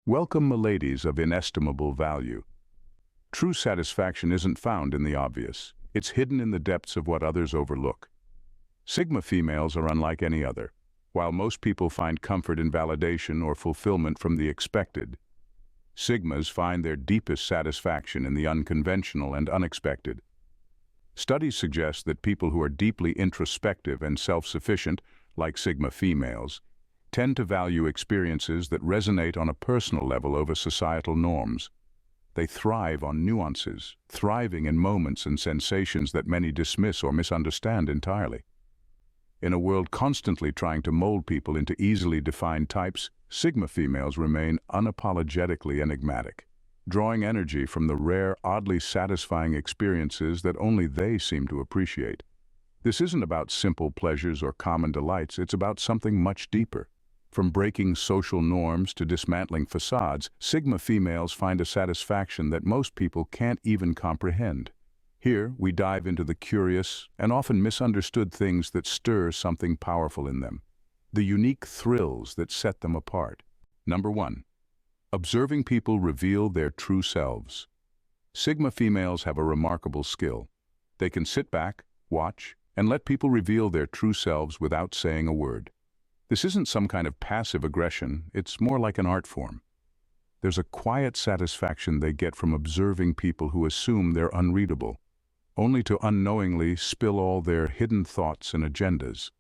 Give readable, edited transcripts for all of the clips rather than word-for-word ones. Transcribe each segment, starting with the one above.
Welcome, miladies of inestimable value. True satisfaction isn't found in the obvious. It's hidden in the depths of what others overlook. Sigma females are unlike any other. While most people find comfort in validation or fulfillment from the expected, Sigmas find their deepest satisfaction in the unconventional and unexpected. Studies suggest that people who are deeply introspective and self-sufficient, like Sigma females, tend to value experiences that resonate on a personal level over societal norms. They thrive on nuances, thriving in moments and sensations that many dismiss or misunderstand entirely. In a world constantly trying to mold people into easily defined types, Sigma females remain unapologetically enigmatic, drawing energy from the rare, oddly satisfying experiences that only they seem to appreciate. This isn't about simple pleasures or common delights, it's about something much deeper. From breaking social norms to dismantling facades, Sigma females find a satisfaction that most people can't even comprehend. Here, we dive into the curious and often misunderstood things that stir something powerful in them, the unique thrills that set them apart. Number 1. Observing people reveal their true selves. Sigma females have a remarkable skill. They can sit back, watch, and let people reveal their true selves without saying a word. This isn't some kind of passive aggression, it's more like an art form. There's a quiet satisfaction they get from observing people who assume they're unreadable, only to unknowingly spill all their hidden thoughts and agendas.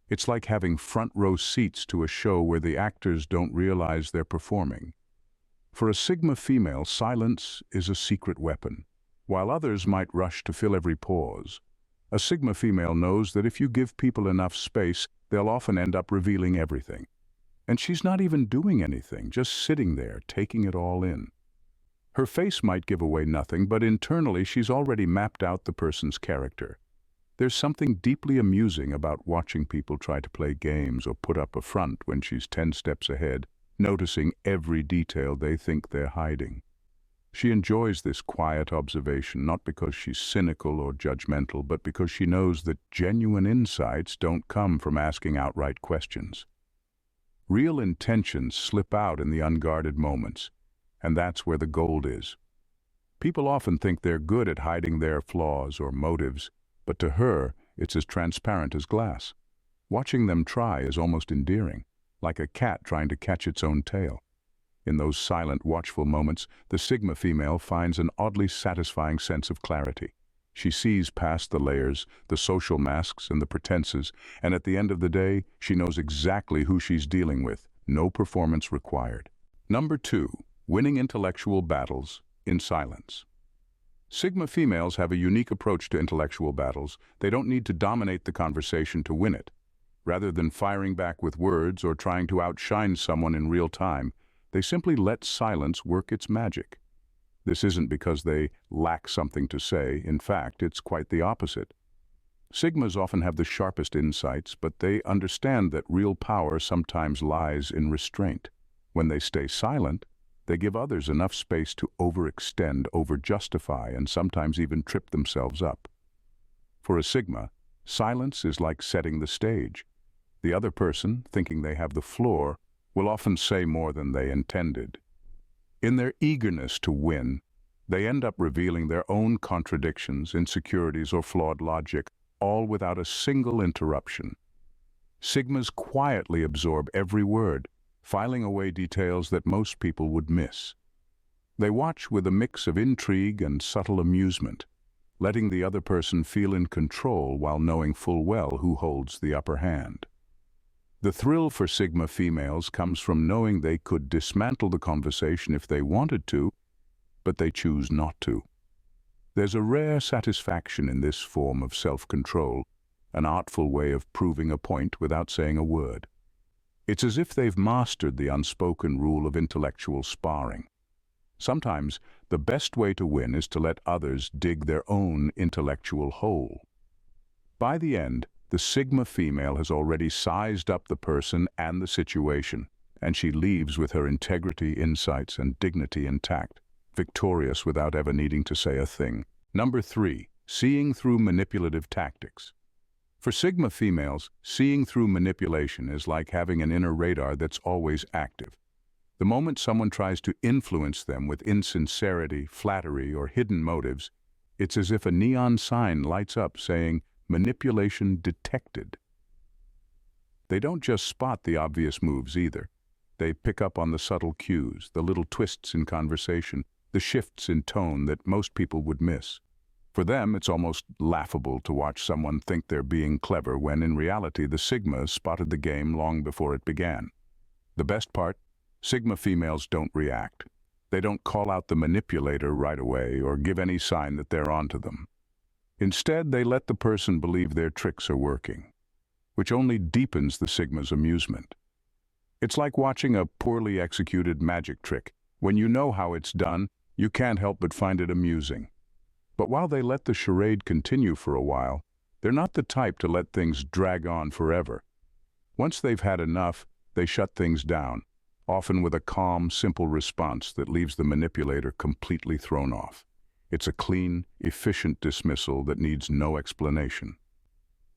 It's like having front-row seats to a show where the actors don't realize they're performing. For a Sigma female, silence is a secret weapon. While others might rush to fill every pause, a Sigma female knows that if you give people enough space, they'll often end up revealing everything. And she's not even doing anything, just sitting there, taking it all in. Her face might give away nothing, but internally she's already mapped out the person's character. There's something deeply amusing about watching people try to play games or put up a front when she's 10 steps ahead, noticing every detail they think they're hiding. She enjoys this quiet observation not because she's cynical or judgmental, but because she knows that genuine insights don't come from asking outright questions. Real intentions slip out in the unguarded moments, and that's where the gold is. People often think they're good at hiding their flaws or motives, but to her, it's as transparent as glass. Watching them try is almost endearing, like a cat trying to catch its own tail. In those silent, watchful moments, the Sigma female finds an oddly satisfying sense of clarity. She sees past the layers, the social masks and the pretenses, and at the end of the day, she knows exactly who she's dealing with, no performance required. Number 2. Winning intellectual battles in silence. Sigma females have a unique approach to intellectual battles. They don't need to dominate the conversation to win it. Rather than firing back with words or trying to outshine someone in real time, they simply let silence work its magic. This isn't because they lack something to say. In fact, it's quite the opposite. Sigmas often have the sharpest insights, but they understand that real power sometimes lies in restraint. When they stay silent, they give others enough space to overextend, overjustify, and sometimes even trip themselves up. For a Sigma, silence is like setting the stage. The other person, thinking they have the floor, will often say more than they intended. In their eagerness to win, they end up revealing their own contradictions, insecurities, or flawed logic, all without a single interruption. Sigmas quietly absorb every word, filing away details that most people would miss. They watch with a mix of intrigue and subtle amusement, letting the other person feel in control while knowing full well who holds the upper hand. The thrill for Sigma females comes from knowing they could dismantle the conversation if they wanted to, but they choose not to. There's a rare satisfaction in this form of self-control, an artful way of proving a point without saying a word. It's as if they've mastered the unspoken rule of intellectual sparring. Sometimes, the best way to win is to let others dig their own intellectual hole. By the end, the Sigma female has already sized up the person and the situation, and she leaves with her integrity, insights, and dignity intact, victorious without ever needing to say a thing. Number 3. Seeing through manipulative tactics. For Sigma females, seeing through manipulation is like having an inner radar that's always active. The moment someone tries to influence them with insincerity, flattery, or hidden motives, it's as if a neon sign lights up saying, "Manipulation detected." They don't just spot the obvious moves either. They pick up on the subtle cues, the little twists in conversation, the shifts in tone that most people would miss. For them, it's almost laughable to watch someone think they're being clever when in reality the Sigmas spotted the game long before it began. The best part? Sigma females don't react. They don't call out the manipulator right away or give any sign that they're onto them. Instead, they let the person believe their tricks are working, which only deepens the Sigma's amusement. It's like watching a poorly executed magic trick. When you know how it's done, you can't help but find it amusing. But while they let the charade continue for a while, they're not the type to let things drag on forever. Once they've had enough, they shut things down, often with a calm, simple response that leaves the manipulator completely thrown off. It's a clean, efficient dismissal that needs no explanation.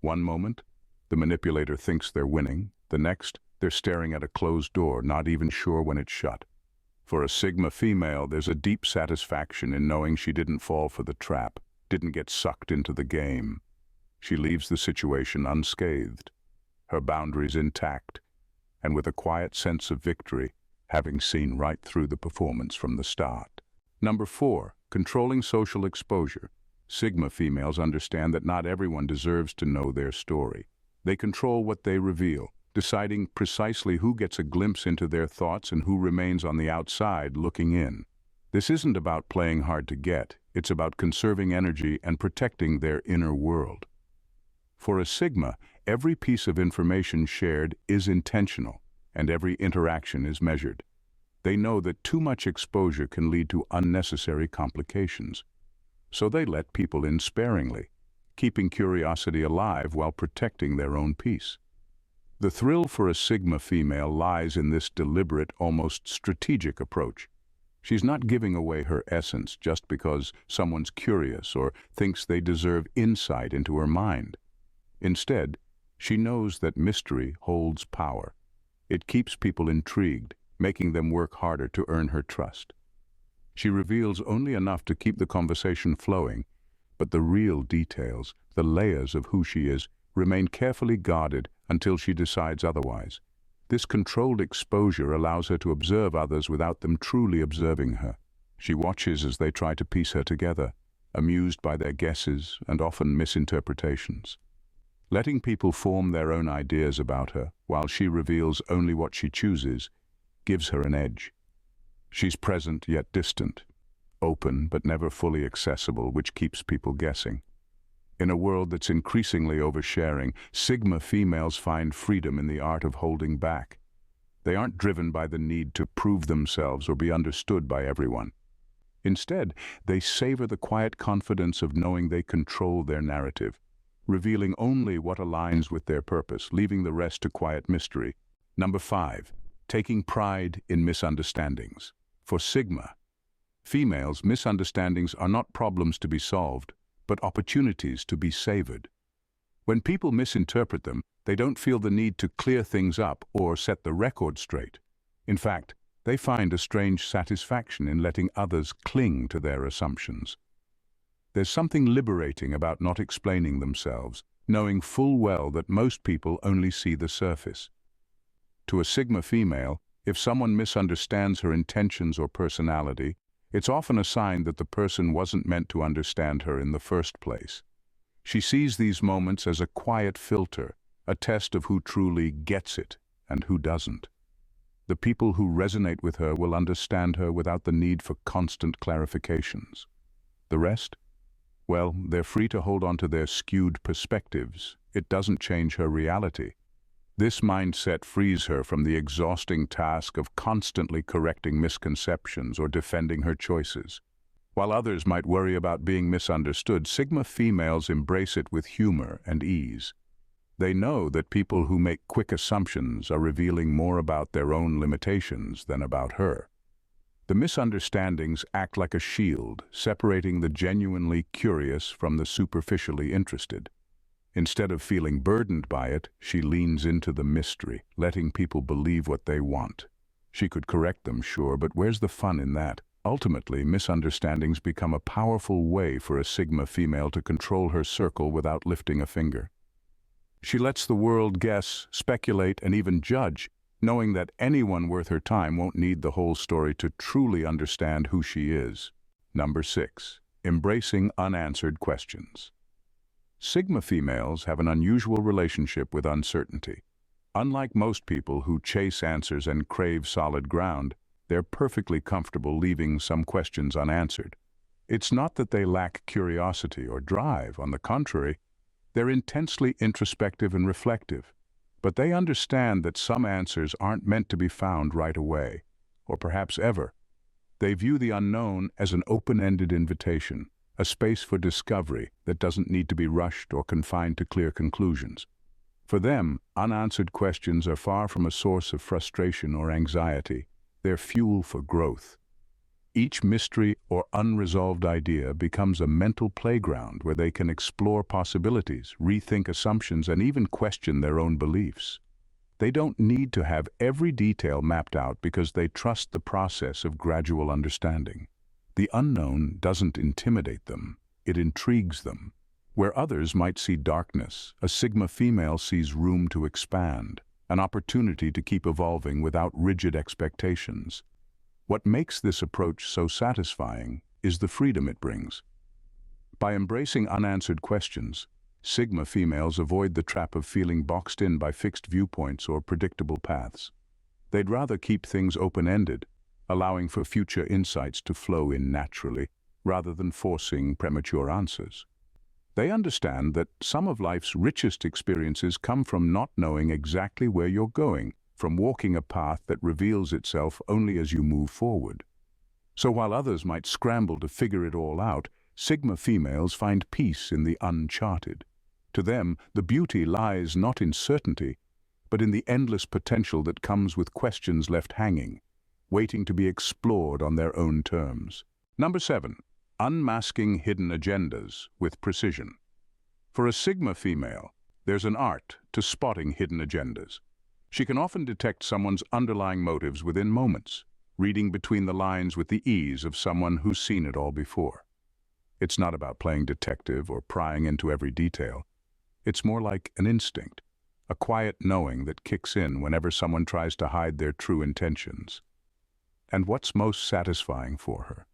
One moment, the manipulator thinks they're winning. The next, they're staring at a closed door, not even sure when it's shut. For a Sigma female, there's a deep satisfaction in knowing she didn't fall for the trap, didn't get sucked into the game. She leaves the situation unscathed, her boundaries intact, and with a quiet sense of victory, having seen right through the performance from the start. Number 4, controlling social exposure. Sigma females understand that not everyone deserves to know their story. They control what they reveal, deciding precisely who gets a glimpse into their thoughts and who remains on the outside looking in. This isn't about playing hard to get, it's about conserving energy and protecting their inner world. For a Sigma, every piece of information shared is intentional, and every interaction is measured. They know that too much exposure can lead to unnecessary complications. So they let people in sparingly, keeping curiosity alive while protecting their own peace. The thrill for a Sigma female lies in this deliberate, almost strategic approach. She's not giving away her essence just because someone's curious or thinks they deserve insight into her mind. Instead, she knows that mystery holds power. It keeps people intrigued, making them work harder to earn her trust. She reveals only enough to keep the conversation flowing, but the real details, the layers of who she is, remain carefully guarded until she decides otherwise. This controlled exposure allows her to observe others without them truly observing her. She watches as they try to piece her together, amused by their guesses and often misinterpretations. Letting people form their own ideas about her, while she reveals only what she chooses, gives her an edge. She's present yet distant, open but never fully accessible, which keeps people guessing. In a world that's increasingly oversharing, Sigma females find freedom in the art of holding back. They aren't driven by the need to prove themselves or be understood by everyone. Instead, they savor the quiet confidence of knowing they control their narrative, revealing only what aligns with their purpose, leaving the rest to quiet mystery. Number 5, taking pride in misunderstandings. For Sigma females, misunderstandings are not problems to be solved, but opportunities to be savored. When people misinterpret them, they don't feel the need to clear things up or set the record straight. In fact, they find a strange satisfaction in letting others cling to their assumptions. There's something liberating about not explaining themselves, knowing full well that most people only see the surface. To a Sigma female, if someone misunderstands her intentions or personality, it's often a sign that the person wasn't meant to understand her in the first place. She sees these moments as a quiet filter, a test of who truly gets it and who doesn't. The people who resonate with her will understand her without the need for constant clarifications. The rest? Well, they're free to hold on to their skewed perspectives. It doesn't change her reality. This mindset frees her from the exhausting task of constantly correcting misconceptions or defending her choices. While others might worry about being misunderstood, Sigma females embrace it with humor and ease. They know that people who make quick assumptions are revealing more about their own limitations than about her. The misunderstandings act like a shield, separating the genuinely curious from the superficially interested. Instead of feeling burdened by it, she leans into the mystery, letting people believe what they want. She could correct them, sure, but where's the fun in that? Ultimately, misunderstandings become a powerful way for a Sigma female to control her circle without lifting a finger. She lets the world guess, speculate, and even judge, knowing that anyone worth her time won't need the whole story to truly understand who she is. Number 6. Embracing unanswered questions. Sigma females have an unusual relationship with uncertainty. Unlike most people who chase answers and crave solid ground, they're perfectly comfortable leaving some questions unanswered. It's not that they lack curiosity or drive. On the contrary, they're intensely introspective and reflective. But they understand that some answers aren't meant to be found right away, or perhaps ever. They view the unknown as an open-ended invitation, a space for discovery that doesn't need to be rushed or confined to clear conclusions. For them, unanswered questions are far from a source of frustration or anxiety. They're fuel for growth. Each mystery or unresolved idea becomes a mental playground where they can explore possibilities, rethink assumptions, and even question their own beliefs. They don't need to have every detail mapped out because they trust the process of gradual understanding. The unknown doesn't intimidate them, it intrigues them. Where others might see darkness, a Sigma female sees room to expand, an opportunity to keep evolving without rigid expectations. What makes this approach so satisfying is the freedom it brings. By embracing unanswered questions, Sigma females avoid the trap of feeling boxed in by fixed viewpoints or predictable paths. They'd rather keep things open-ended, allowing for future insights to flow in naturally, rather than forcing premature answers. They understand that some of life's richest experiences come from not knowing exactly where you're going, from walking a path that reveals itself only as you move forward. So while others might scramble to figure it all out, Sigma females find peace in the uncharted. To them, the beauty lies not in certainty, but in the endless potential that comes with questions left hanging, waiting to be explored on their own terms. Number 7. Unmasking hidden agendas with precision. For a Sigma female, there's an art to spotting hidden agendas. She can often detect someone's underlying motives within moments, reading between the lines with the ease of someone who's seen it all before. It's not about playing detective or prying into every detail. It's more like an instinct, a quiet knowing that kicks in whenever someone tries to hide their true intentions. And what's most satisfying for her?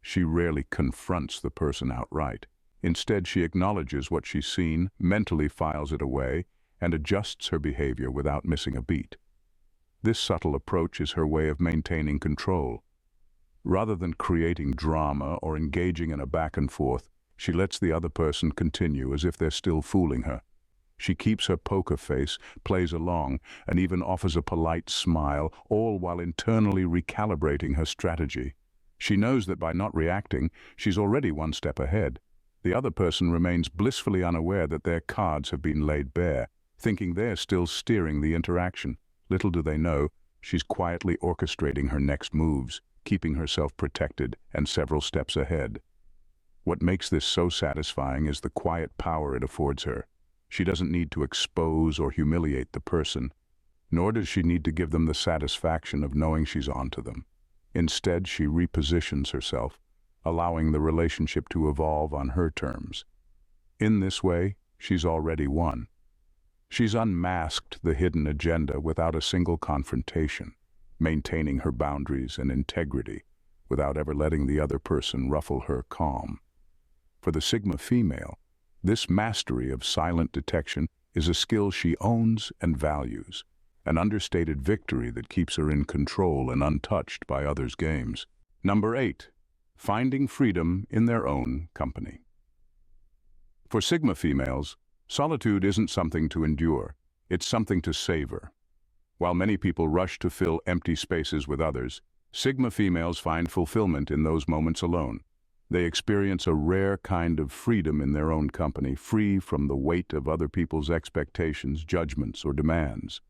She rarely confronts the person outright. Instead, she acknowledges what she's seen, mentally files it away, and adjusts her behavior without missing a beat. This subtle approach is her way of maintaining control. Rather than creating drama or engaging in a back and forth, she lets the other person continue as if they're still fooling her. She keeps her poker face, plays along, and even offers a polite smile, all while internally recalibrating her strategy. She knows that by not reacting, she's already one step ahead. The other person remains blissfully unaware that their cards have been laid bare, thinking they're still steering the interaction. Little do they know, she's quietly orchestrating her next moves, keeping herself protected and several steps ahead. What makes this so satisfying is the quiet power it affords her. She doesn't need to expose or humiliate the person, nor does she need to give them the satisfaction of knowing she's onto them. Instead, she repositions herself, allowing the relationship to evolve on her terms. In this way, she's already won. She's unmasked the hidden agenda without a single confrontation, maintaining her boundaries and integrity without ever letting the other person ruffle her calm. For the Sigma female, this mastery of silent detection is a skill she owns and values, an understated victory that keeps her in control and untouched by others' games. Number 8. Finding freedom in their own company. For Sigma females, solitude isn't something to endure, it's something to savor. While many people rush to fill empty spaces with others, Sigma females find fulfillment in those moments alone. They experience a rare kind of freedom in their own company, free from the weight of other people's expectations, judgments, or demands.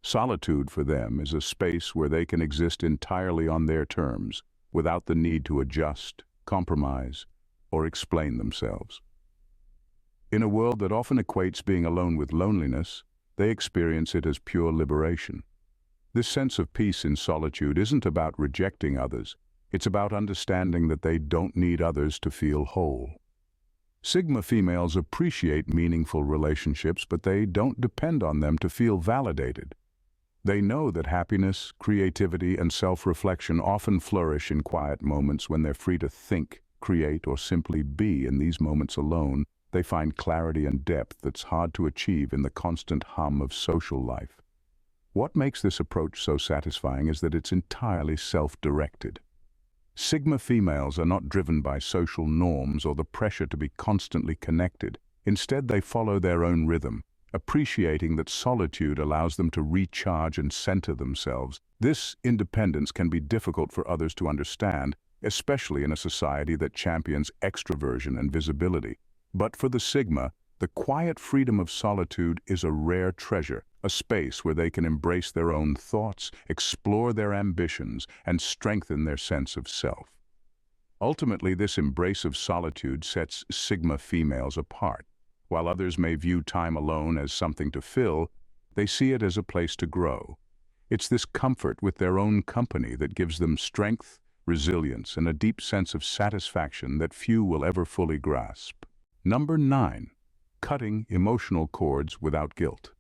Solitude for them is a space where they can exist entirely on their terms, without the need to adjust, compromise, or explain themselves. In a world that often equates being alone with loneliness, they experience it as pure liberation. This sense of peace in solitude isn't about rejecting others. It's about understanding that they don't need others to feel whole. Sigma females appreciate meaningful relationships, but they don't depend on them to feel validated. They know that happiness, creativity, and self-reflection often flourish in quiet moments when they're free to think, create, or simply be. In these moments alone, they find clarity and depth that's hard to achieve in the constant hum of social life. What makes this approach so satisfying is that it's entirely self-directed. Sigma females are not driven by social norms or the pressure to be constantly connected. Instead, they follow their own rhythm, appreciating that solitude allows them to recharge and center themselves. This independence can be difficult for others to understand, especially in a society that champions extroversion and visibility. But for the Sigma, the quiet freedom of solitude is a rare treasure, a space where they can embrace their own thoughts, explore their ambitions, and strengthen their sense of self. Ultimately, this embrace of solitude sets Sigma females apart. While others may view time alone as something to fill, they see it as a place to grow. It's this comfort with their own company that gives them strength, resilience, and a deep sense of satisfaction that few will ever fully grasp. Number 9. Cutting emotional cords without guilt.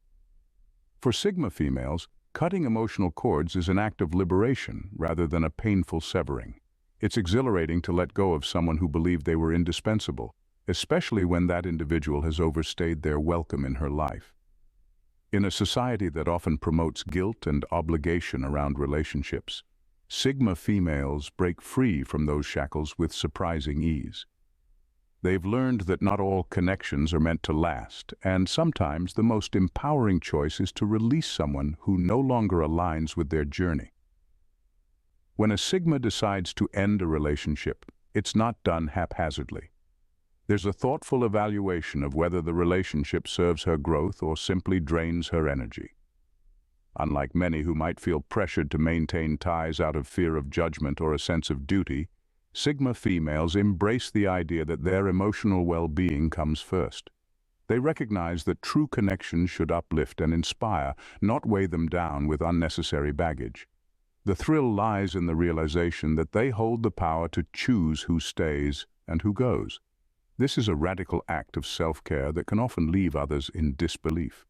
For Sigma females, cutting emotional cords is an act of liberation rather than a painful severing. It's exhilarating to let go of someone who believed they were indispensable, especially when that individual has overstayed their welcome in her life. In a society that often promotes guilt and obligation around relationships, Sigma females break free from those shackles with surprising ease. They've learned that not all connections are meant to last, and sometimes the most empowering choice is to release someone who no longer aligns with their journey. When a Sigma decides to end a relationship, it's not done haphazardly. There's a thoughtful evaluation of whether the relationship serves her growth or simply drains her energy. Unlike many who might feel pressured to maintain ties out of fear of judgment or a sense of duty, Sigma females embrace the idea that their emotional well-being comes first. They recognize that true connection should uplift and inspire, not weigh them down with unnecessary baggage. The thrill lies in the realization that they hold the power to choose who stays and who goes. This is a radical act of self-care that can often leave others in disbelief.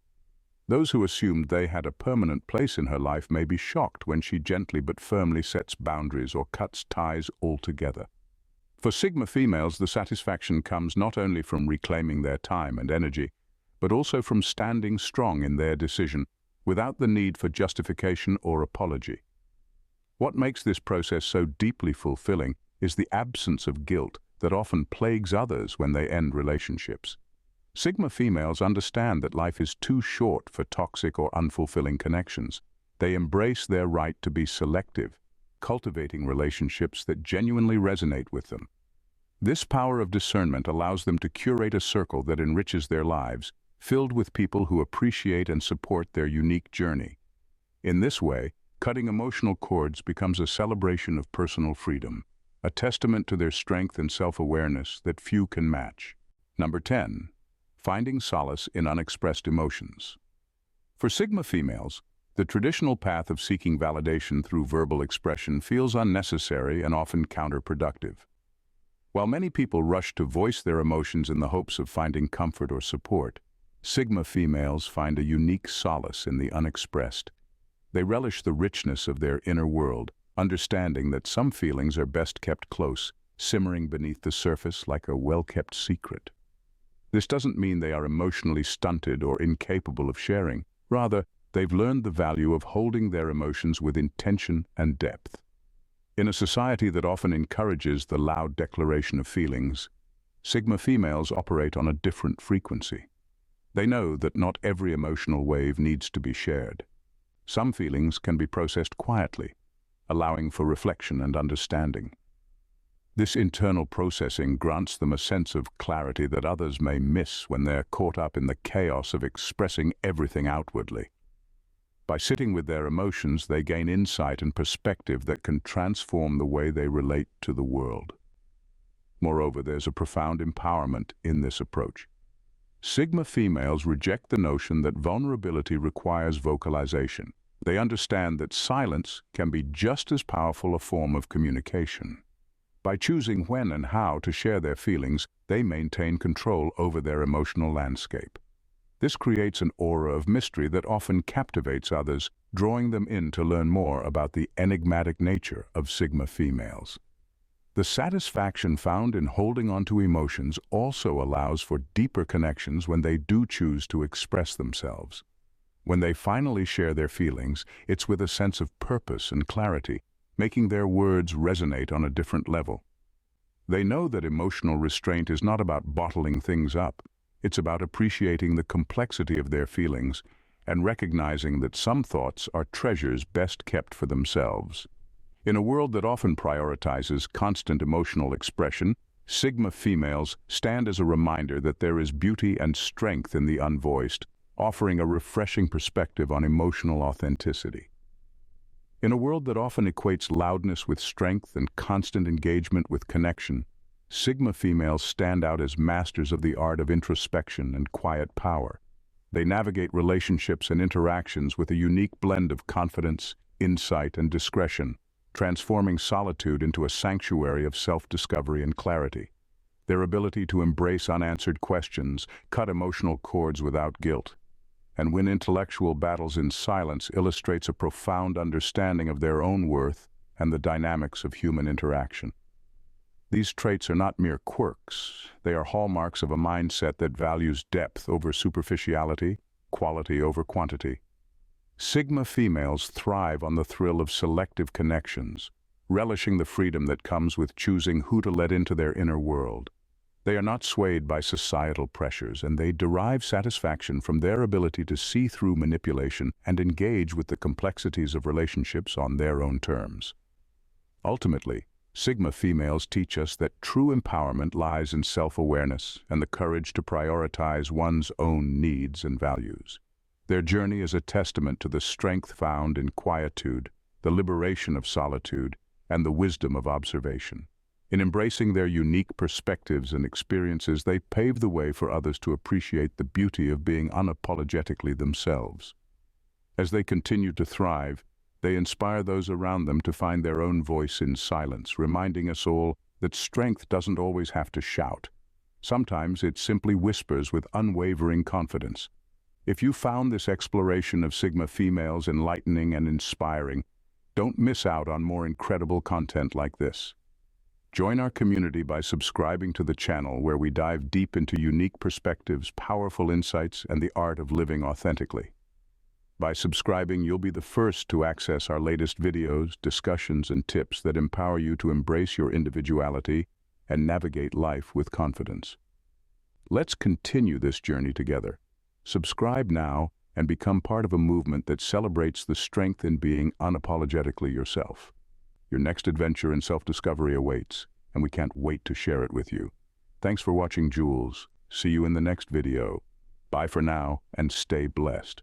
Those who assumed they had a permanent place in her life may be shocked when she gently but firmly sets boundaries or cuts ties altogether. For Sigma females, the satisfaction comes not only from reclaiming their time and energy, but also from standing strong in their decision without the need for justification or apology. What makes this process so deeply fulfilling is the absence of guilt that often plagues others when they end relationships. Sigma females understand that life is too short for toxic or unfulfilling connections. They embrace their right to be selective, cultivating relationships that genuinely resonate with them. This power of discernment allows them to curate a circle that enriches their lives, filled with people who appreciate and support their unique journey. In this way, cutting emotional cords becomes a celebration of personal freedom, a testament to their strength and self-awareness that few can match. Number 10. Finding solace in unexpressed emotions. For Sigma females, the traditional path of seeking validation through verbal expression feels unnecessary and often counterproductive. While many people rush to voice their emotions in the hopes of finding comfort or support, Sigma females find a unique solace in the unexpressed. They relish the richness of their inner world, understanding that some feelings are best kept close, simmering beneath the surface like a well-kept secret. This doesn't mean they are emotionally stunted or incapable of sharing. Rather, they've learned the value of holding their emotions with intention and depth. In a society that often encourages the loud declaration of feelings, Sigma females operate on a different frequency. They know that not every emotional wave needs to be shared. Some feelings can be processed quietly, allowing for reflection and understanding. This internal processing grants them a sense of clarity that others may miss when they're caught up in the chaos of expressing everything outwardly. By sitting with their emotions, they gain insight and perspective that can transform the way they relate to the world. Moreover, there's a profound empowerment in this approach. Sigma females reject the notion that vulnerability requires vocalization. They understand that silence can be just as powerful a form of communication. By choosing when and how to share their feelings, they maintain control over their emotional landscape. This creates an aura of mystery that often captivates others, drawing them in to learn more about the enigmatic nature of Sigma females. The satisfaction found in holding onto emotions also allows for deeper connections when they do choose to express themselves. When they finally share their feelings, it's with a sense of purpose and clarity, making their words resonate on a different level. They know that emotional restraint is not about bottling things up. It's about appreciating the complexity of their feelings and recognizing that some thoughts are treasures best kept for themselves. In a world that often prioritizes constant emotional expression, Sigma females stand as a reminder that there is beauty and strength in the unvoiced, offering a refreshing perspective on emotional authenticity. In a world that often equates loudness with strength and constant engagement with connection, Sigma females stand out as masters of the art of introspection and quiet power. They navigate relationships and interactions with a unique blend of confidence, insight, and discretion, transforming solitude into a sanctuary of self-discovery and clarity. Their ability to embrace unanswered questions, cut emotional cords without guilt, and win intellectual battles in silence illustrates a profound understanding of their own worth and the dynamics of human interaction. These traits are not mere quirks. They are hallmarks of a mindset that values depth over superficiality, quality over quantity. Sigma females thrive on the thrill of selective connections, relishing the freedom that comes with choosing who to let into their inner world. They are not swayed by societal pressures, and they derive satisfaction from their ability to see through manipulation and engage with the complexities of relationships on their own terms. Ultimately, Sigma females teach us that true empowerment lies in self-awareness and the courage to prioritize one's own needs and values. Their journey is a testament to the strength found in quietude, the liberation of solitude, and the wisdom of observation. In embracing their unique perspectives and experiences, they pave the way for others to appreciate the beauty of being unapologetically themselves. As they continue to thrive, they inspire those around them to find their own voice in silence, reminding us all that strength doesn't always have to shout. Sometimes it simply whispers with unwavering confidence. If you found this exploration of Sigma females enlightening and inspiring, don't miss out on more incredible content like this. Join our community by subscribing to the channel, where we dive deep into unique perspectives, powerful insights, and the art of living authentically. By subscribing, you'll be the first to access our latest videos, discussions, and tips that empower you to embrace your individuality and navigate life with confidence. Let's continue this journey together. Subscribe now and become part of a movement that celebrates the strength in being unapologetically yourself. Your next adventure in self-discovery awaits, and we can't wait to share it with you. Thanks for watching, Jules. See you in the next video. Bye for now, and stay blessed.